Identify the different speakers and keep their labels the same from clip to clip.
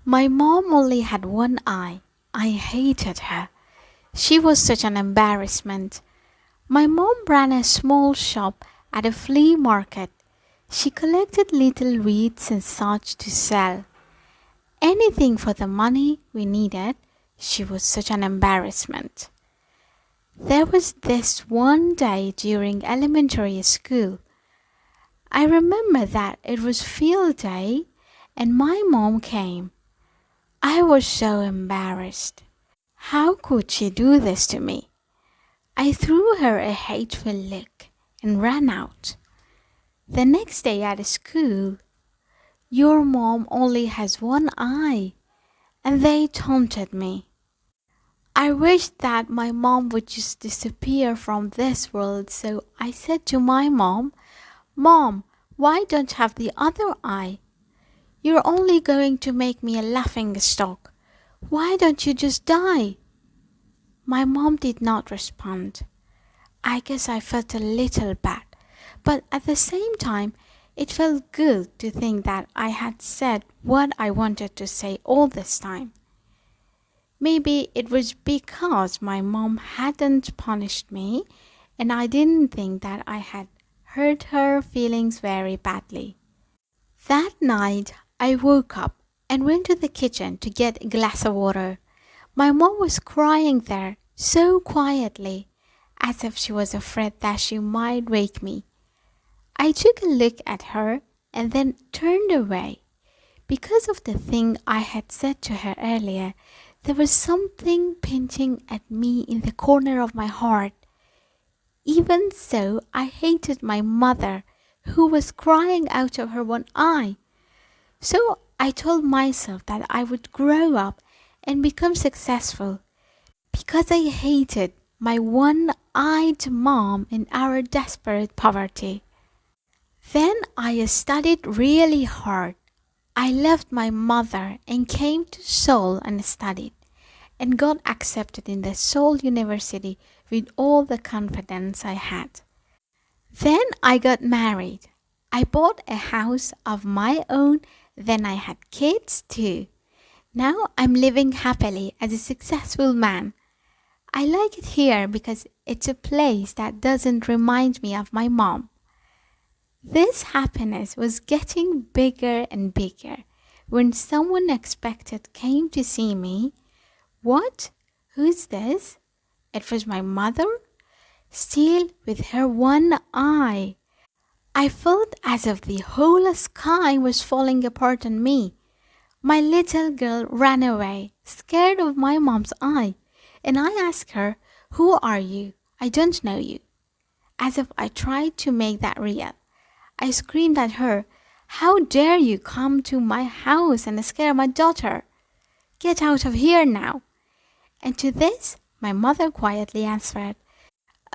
Speaker 1: My mom only had one eye. I hated her. She was such an embarrassment. My mom ran a small shop at a flea market. She collected little weeds and such to sell. Anything for the money we needed. She was such an embarrassment. There was this one day during elementary school. I remember that it was field day and my mom came. I was so embarrassed. How could she do this to me? I threw her a hateful look and ran out. The next day at school, your mom only has one eye, and they taunted me. I wished that my mom would just disappear from this world, so I said to my mom, Mom, why don't you have the other eye? You're only going to make me a laughing stock. Why don't you just die? My mom did not respond. I guess I felt a little bad, but at the same time, it felt good to think that I had said what I wanted to say all this time. Maybe it was because my mom hadn't punished me and I didn't think that I had hurt her feelings very badly. That night, I woke up and went to the kitchen to get a glass of water. My mom was crying there so quietly, as if she was afraid that she might wake me. I took a look at her and then turned away. Because of the thing I had said to her earlier, there was something pinching at me in the corner of my heart. Even so, I hated my mother, who was crying out of her one eye. So I told myself that I would grow up and become successful because I hated my one-eyed mom in our desperate poverty. Then I studied really hard. I left my mother and came to Seoul and studied and got accepted in the Seoul University with all the confidence I had. Then I got married. I bought a house of my own, then I had kids too. Now I'm living happily as a successful man. I like it here because it's a place that doesn't remind me of my mom. This happiness was getting bigger and bigger when someone unexpected came to see me. What? Who's this? It was my mother, still with her one eye. I felt as if the whole sky was falling apart on me. My little girl ran away, scared of my mom's eye, and I asked her, Who are you? I don't know you. As if I tried to make that real. I screamed at her, How dare you come to my house and scare my daughter? Get out of here now. And to this, my mother quietly answered,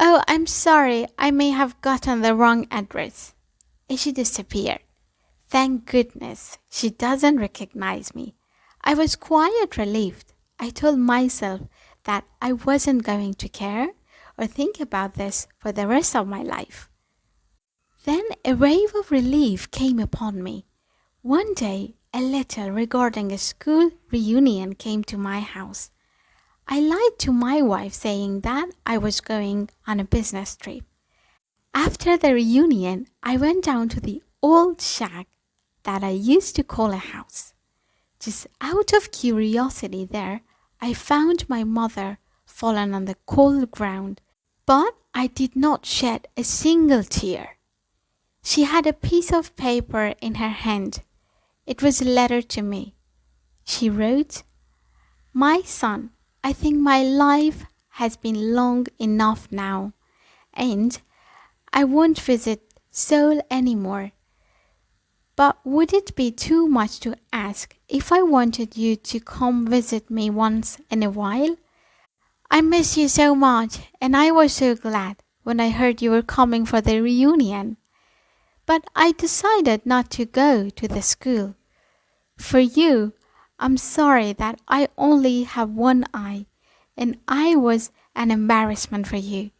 Speaker 1: Oh, I'm sorry, I may have gotten the wrong address. And she disappeared. Thank goodness she doesn't recognize me. I was quite relieved. I told myself that I wasn't going to care or think about this for the rest of my life. Then a wave of relief came upon me. One day, a letter regarding a school reunion came to my house. I lied to my wife saying that I was going on a business trip. After the reunion, I went down to the old shack that I used to call a house. Just out of curiosity there, I found my mother fallen on the cold ground, but I did not shed a single tear. She had a piece of paper in her hand. It was a letter to me. She wrote, My son, I think my life has been long enough now, and I won't visit Seoul anymore. But would it be too much to ask if I wanted you to come visit me once in a while? I miss you so much, and I was so glad when I heard you were coming for the reunion. But I decided not to go to the school. For you, I'm sorry that I only have one eye, and I was an embarrassment for you.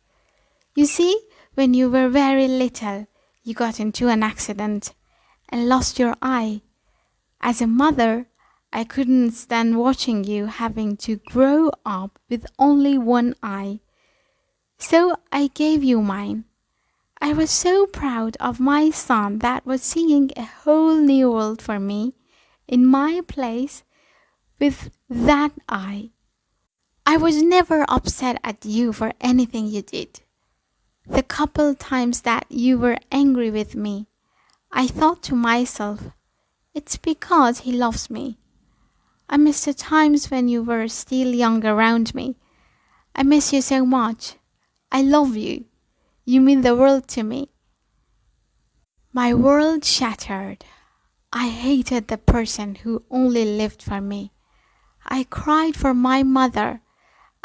Speaker 1: You see, when you were very little, you got into an accident and lost your eye. As a mother, I couldn't stand watching you having to grow up with only one eye. So I gave you mine. I was so proud of my son that was seeing a whole new world for me in my place with that eye. I was never upset at you for anything you did. The couple times that you were angry with me, I thought to myself, it's because he loves me. I miss the times when you were still young around me. I miss you so much. I love you. You mean the world to me. My world shattered. I hated the person who only lived for me. I cried for my mother.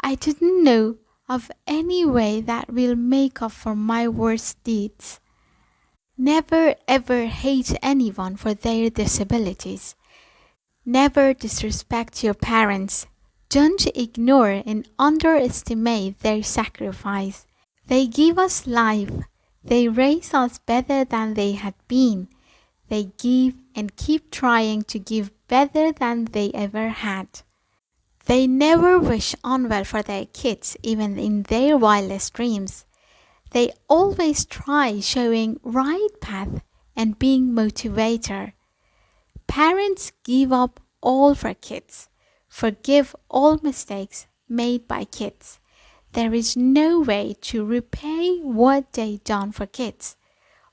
Speaker 1: I didn't know of any way that will make up for my worst deeds. Never ever hate anyone for their disabilities. Never disrespect your parents. Don't ignore and underestimate their sacrifice. They give us life. They raise us better than they had been. They give and keep trying to give better than they ever had. They never wish unwell for their kids, even in their wildest dreams. They always try showing right path and being motivator. Parents give up all for kids, forgive all mistakes made by kids. There is no way to repay what they done for kids.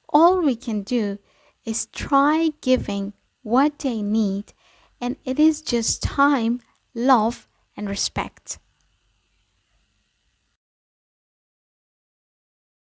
Speaker 1: All we can do is try giving what they need, and it is just time, love, and respect.